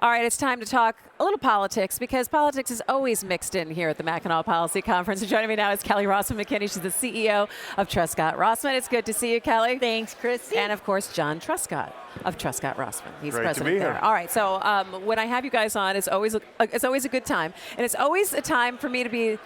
All right, it's time to talk a little politics because politics is always mixed in here at the Mackinac Policy Conference. And joining me now is Kelly Rossman-McKinney. She's the CEO of Truscott Rossman. It's good to see you, Kelly. Thanks, Christy. And of course, John Truscott of Truscott Rossman. He's Great president to be there. here. All right, so when I have you guys on, it's always a good time, and it's always a time for me to be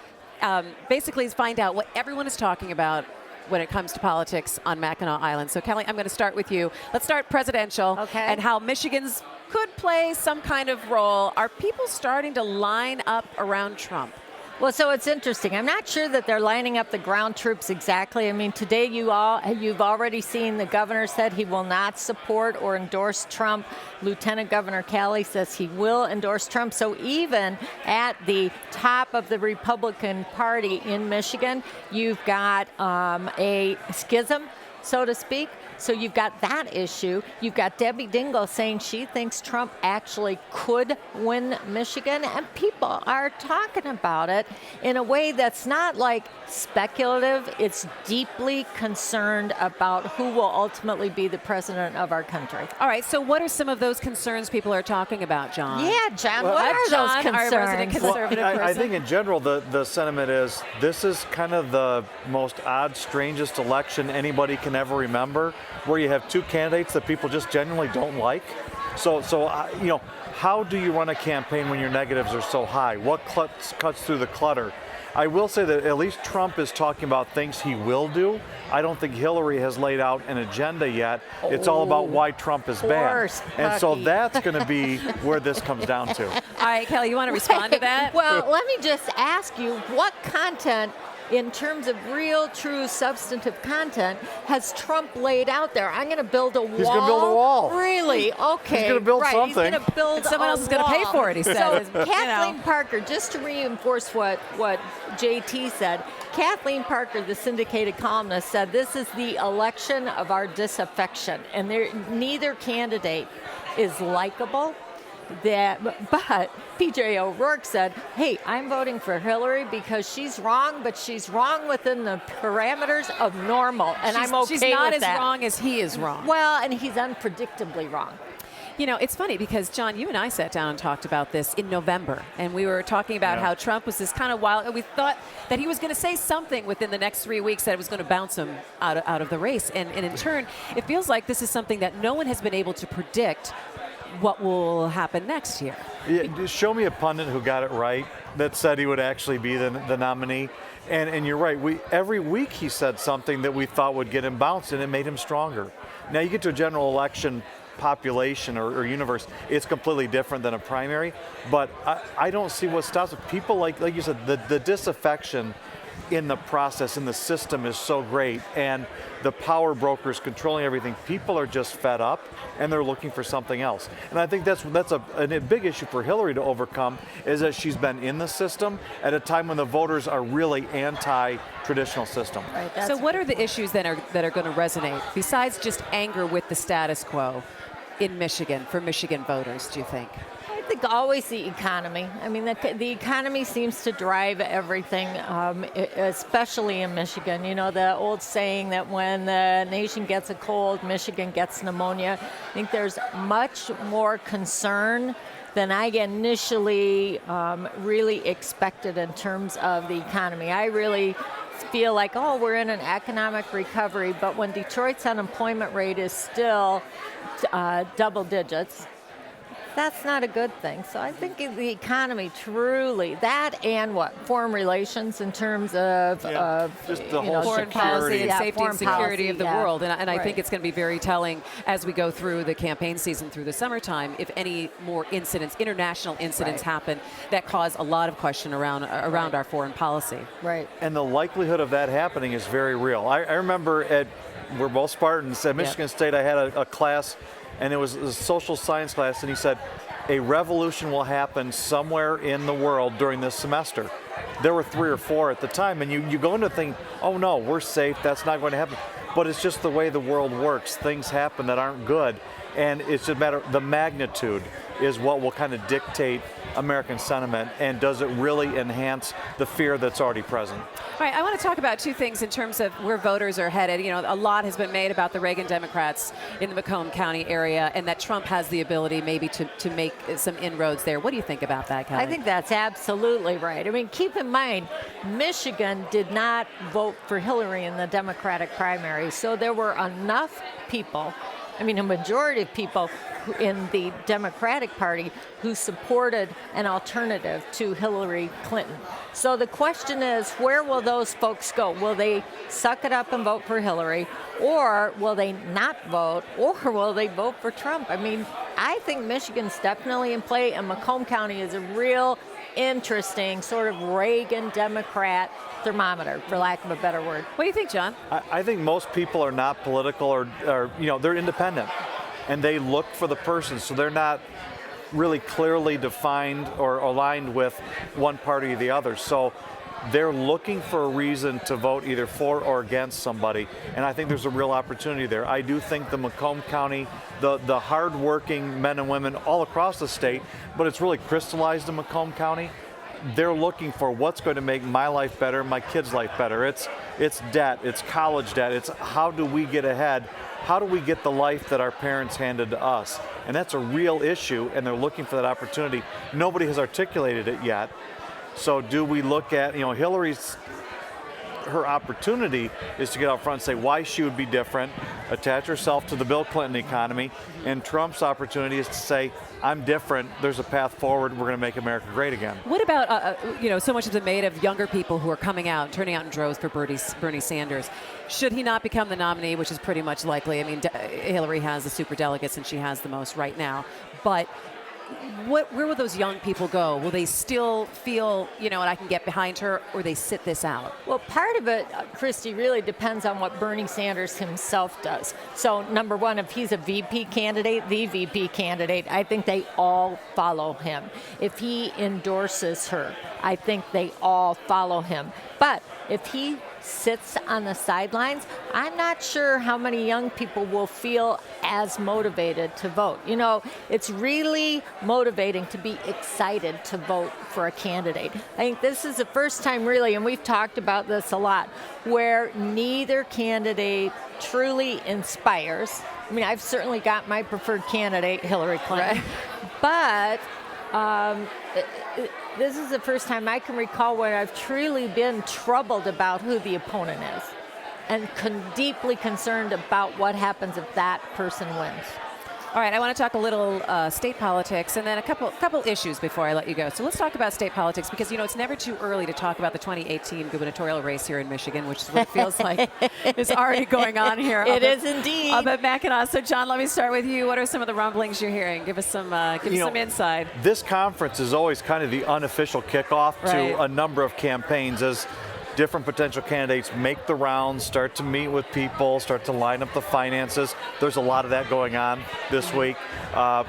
basically find out what everyone is talking about when it comes to politics on Mackinac Island. So Kelly, I'm going to start with you. Let's start presidential and how Michigan's could play some kind of role. Are people starting to line up around Trump? Well, so it's interesting. I'm not sure that they're lining up the ground troops exactly. I mean, today you've already seen the governor said he will not support or endorse Trump. Lieutenant Governor Kelly says he will endorse Trump. So even at the top of the Republican Party in Michigan, you've got a schism, so to speak. So you've got that issue. You've got Debbie Dingell saying she thinks Trump actually could win Michigan, and people are talking about it in a way that's not like speculative. It's deeply concerned about who will ultimately be the president of our country. All right, so what are some of those concerns people are talking about, John? Yeah, John, what are John, those our resident concerns? conservative I person? think in general, the sentiment is this is kind of the most odd, strangest election anybody can ever remember, where you have two candidates that people just genuinely don't like. So you know, how do you run a campaign when your negatives are so high? What cuts through the clutter? I will say that at least Trump is talking about things he will do. I don't think Hillary has laid out an agenda yet. It's all about why Trump is bad. And so that's going to be where this comes down to. All right, Kelly, you want to respond to that? Well, let me just ask you, what content, in terms of real, true, substantive content, has Trump laid out there? I'm going to build a wall. He's going to build a wall. Really? Okay. He's going to build something. He's going to build And someone else is going to wall. pay for it, he said. So Kathleen Parker, just to reinforce what JT said, Kathleen Parker, the syndicated columnist, said this is the election of our disaffection, and neither candidate is likable. But PJ O'Rourke said, hey, I'm voting for Hillary because she's wrong, but she's wrong within the parameters of normal, and I'm okay with that. She's not as wrong as he is wrong. Well, and he's unpredictably wrong. You know, it's funny because, John, you and I sat down and talked about this in November, and we were talking about how Trump was this kind of wild, and we thought that he was going to say something within the next 3 weeks that was going to bounce him out of the race. And in turn, it feels like this is something that no one has been able to predict what will happen next year. Yeah, show me a pundit who got it right, that said he would actually be the nominee. And you're right, every week he said something that we thought would get him bounced, and it made him stronger. Now you get to a general election population or universe, it's completely different than a primary, but I don't see what stops it. People like you said, the disaffection in the process, in the system is so great, and the power brokers controlling everything, people are just fed up and they're looking for something else. And I think that's a big issue for Hillary to overcome, is that she's been in the system at a time when the voters are really anti-traditional system. Right, So what are the issues that are going to resonate besides just anger with the status quo in Michigan for Michigan voters, do you think? I think always the economy. I mean, the economy seems to drive everything, especially in Michigan. You know, the old saying that when the nation gets a cold, Michigan gets pneumonia. I think there's much more concern than I initially really expected in terms of the economy. I really feel like, we're in an economic recovery, but when Detroit's unemployment rate is still double digits, that's not a good thing. So I think the economy truly, that and foreign relations in terms of just the whole foreign policy and safety and security of the world. And I think Right. it's going to be very telling as we go through the campaign season through the summertime, if any more incidents, international incidents happen that cause a lot of question around our foreign policy. Right. And the likelihood of that happening is very real. I remember we're both Spartans, at Michigan State I had a class, and it was a social science class, and he said, a revolution will happen somewhere in the world during this semester. There were 3 or 4 at the time, and you go into think, oh no, we're safe, that's not going to happen. But it's just the way the world works. Things happen that aren't good. And it's a matter, the magnitude is what will kind of dictate American sentiment, and does it really enhance the fear that's already present? All right, I want to talk about two things in terms of where voters are headed. You know, a lot has been made about the Reagan Democrats in the Macomb County area, and that Trump has the ability maybe to make some inroads there. What do you think about that, Kelly? I think that's absolutely right. I mean, keep in mind, Michigan did not vote for Hillary in the Democratic primary, so there were enough people, I mean, a majority of people in the Democratic Party who supported an alternative to Hillary Clinton. So the question is, where will those folks go? Will they suck it up and vote for Hillary, or will they not vote, or will they vote for Trump? I mean, I think Michigan's definitely in play, and Macomb County is a real interesting sort of Reagan Democrat thermometer, for lack of a better word. What do you think, John? I think most people are not political, or you know, they're independent, and they look for the person, so they're not really clearly defined or aligned with one party or the other. So they're looking for a reason to vote either for or against somebody, and I think there's a real opportunity there. I do think the Macomb County, the hardworking men and women all across the state, but it's really crystallized in Macomb County. They're looking for what's going to make my life better, my kids' life better. It's debt, it's college debt, it's how do we get ahead? How do we get the life that our parents handed to us? And that's a real issue, and they're looking for that opportunity. Nobody has articulated it yet. So do we look at, you know, her opportunity is to get out front and say why she would be different, attach herself to the Bill Clinton economy, and Trump's opportunity is to say, I'm different, there's a path forward, we're going to make America great again. What about, you know, so much has been made of younger people who are coming out, turning out in droves for Bernie Sanders. Should he not become the nominee, which is pretty much likely? I mean, Hillary has the super delegates and she has the most right now. But where will those young people go? Will they still feel, you know, and I can get behind her, or they sit this out? Well, part of it, Christy, really depends on what Bernie Sanders himself does. So, number one, if he's a VP candidate, the VP candidate, I think they all follow him. If he endorses her, I think they all follow him. But if he sits on the sidelines, I'm not sure how many young people will feel as motivated to vote. You know, it's really motivating to be excited to vote for a candidate. I think this is the first time really, and we've talked about this a lot, where neither candidate truly inspires. I mean, I've certainly got my preferred candidate, Hillary Clinton, right. But this is the first time I can recall when I've truly been troubled about who the opponent is, and deeply concerned about what happens if that person wins. All right, I want to talk a little state politics and then a couple issues before I let you go. So let's talk about state politics because, you know, it's never too early to talk about the 2018 gubernatorial race here in Michigan, which is what it feels like is already going on here. It is indeed. Up at Mackinac. So, John, let me start with you. What are some of the rumblings you're hearing? Give us some insight. This conference is always kind of the unofficial kickoff to a number of campaigns as different potential candidates make the rounds, start to meet with people, start to line up the finances. There's a lot of that going on this week.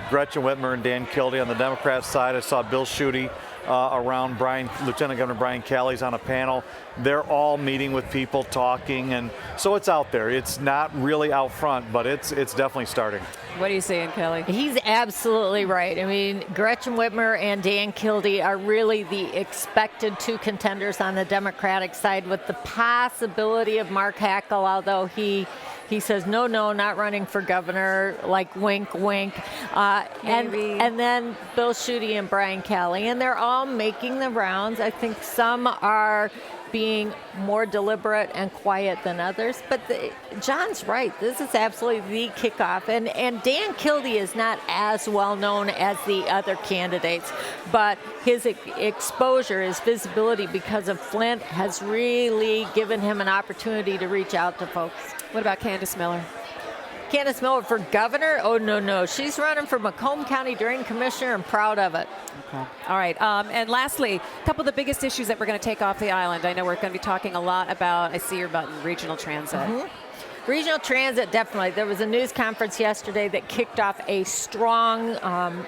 Gretchen Whitmer and Dan Kildee on the Democrat side. I saw Bill Schuette around Lieutenant Governor Brian Kelly's on a panel. They're all meeting with people, talking, and so it's out there. It's not really out front, but it's definitely starting. What are you saying, Kelly? He's absolutely right. I mean, Gretchen Whitmer and Dan Kildee are really the expected two contenders on the Democratic side, with the possibility of Mark Hackel, although he says, no, not running for governor, like wink, wink. And then Bill Schuette and Brian Kelly, and they're all making the rounds. I think some are being more deliberate and quiet than others. But John's right. This is absolutely the kickoff. And Dan Kildee is not as well known as the other candidates, but his exposure, his visibility because of Flint has really given him an opportunity to reach out to folks. What about Candace Miller? Candace Miller for governor? Oh, no. She's running for Macomb County Drain Commissioner and proud of it. Okay. All right. And lastly, a couple of the biggest issues that we're going to take off the island. I know we're going to be talking a lot about, I see you're about regional transit. Mm-hmm. Regional transit, definitely. There was a news conference yesterday that kicked off a strong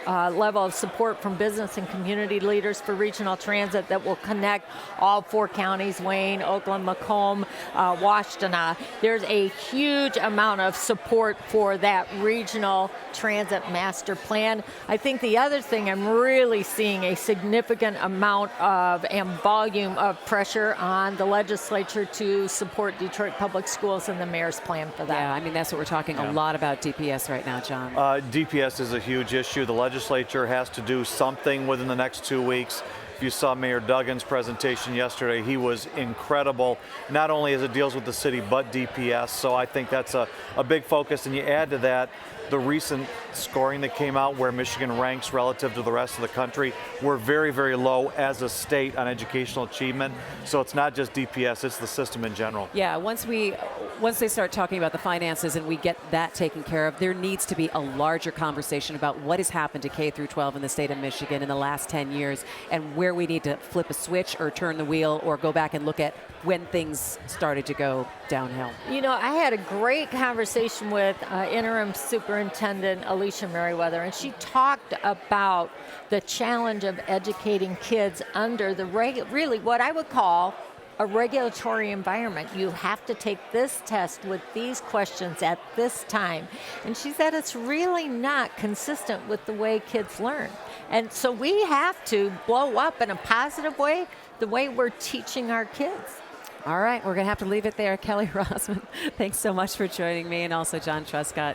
level of support from business and community leaders for regional transit that will connect all 4 counties, Wayne, Oakland, Macomb, Washtenaw. There's a huge amount of support for that regional transit master plan. I think the other thing, I'm really seeing a significant amount of and volume of pressure on the legislature to support Detroit Public Schools and the mayor's plan for that. Yeah, I mean, that's what we're talking a lot about DPS right now, John. DPS is a huge issue. The legislature has to do something within the next 2 weeks. If you saw Mayor Duggan's presentation yesterday, he was incredible, not only as it deals with the city, but DPS. So I think that's a big focus. And you add to that the recent scoring that came out where Michigan ranks relative to the rest of the country. We're very, very low as a state on educational achievement. So it's not just DPS, it's the system in general. Yeah, once they start talking about the finances and we get that taken care of, there needs to be a larger conversation about what has happened to K through 12 in the state of Michigan in the last 10 years and where we need to flip a switch or turn the wheel or go back and look at when things started to go downhill. You know, I had a great conversation with interim superintendent Alicia Merriweather, and she talked about the challenge of educating kids under the really what I would call a regulatory environment. You have to take this test with these questions at this time. And she said it's really not consistent with the way kids learn. And so we have to blow up in a positive way the way we're teaching our kids. All right, we're going to have to leave it there. Kelly Rossman, thanks so much for joining me, and also John Truscott.